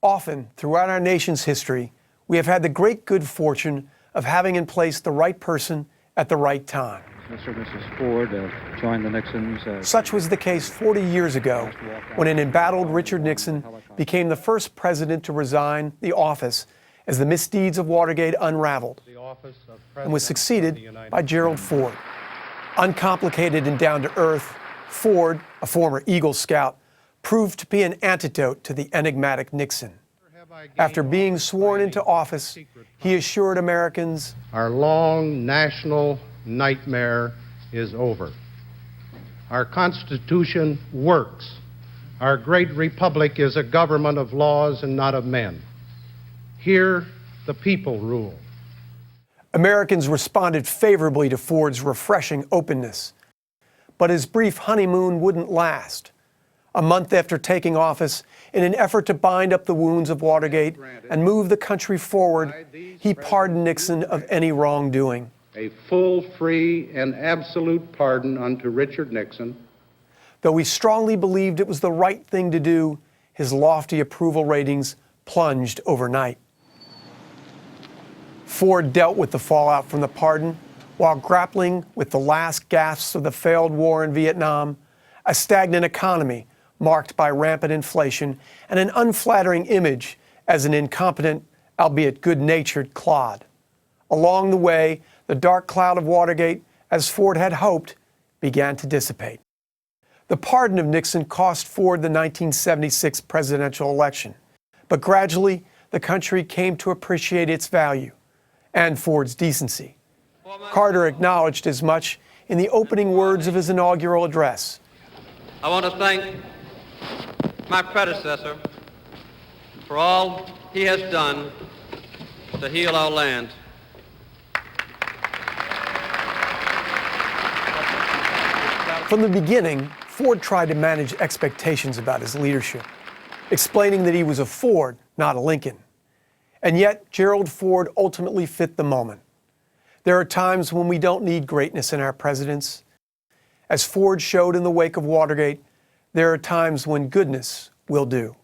Often, throughout our nation's history, we have had the great good fortune of having in place the right person at the right time. Mr. and Mrs. Ford joined the Nixons. Such was the case 40 years ago when an embattled Richard Nixon became the first president to resign the office as the misdeeds of Watergate unraveled and was succeeded by Gerald Ford. Uncomplicated and down-to-earth, Ford, a former Eagle Scout, proved to be an antidote to the enigmatic Nixon. After being sworn into office, he assured Americans, "Our long national nightmare is over. Our Constitution works. Our great republic is a government of laws and not of men. Here, the people rule." Americans responded favorably to Ford's refreshing openness. But his brief honeymoon wouldn't last. A month after taking office, in an effort to bind up the wounds of Watergate and move the country forward, he pardoned Nixon of any wrongdoing. A full, free, and absolute pardon unto Richard Nixon. Though he strongly believed it was the right thing to do, his lofty approval ratings plunged overnight. Ford dealt with the fallout from the pardon while grappling with the last gasps of the failed war in Vietnam, a stagnant economy marked by rampant inflation, and an unflattering image as an incompetent, albeit good-natured clod. Along the way, the dark cloud of Watergate, as Ford had hoped, began to dissipate. The pardon of Nixon cost Ford the 1976 presidential election, but gradually the country came to appreciate its value and Ford's decency. Carter acknowledged as much in the opening words of his inaugural address. I want to thank my predecessor for all he has done to heal our land. From the beginning, Ford tried to manage expectations about his leadership, explaining that he was a Ford, not a Lincoln. And yet, Gerald Ford ultimately fit the moment. There are times when we don't need greatness in our presidents. As Ford showed in the wake of Watergate, there are times when goodness will do.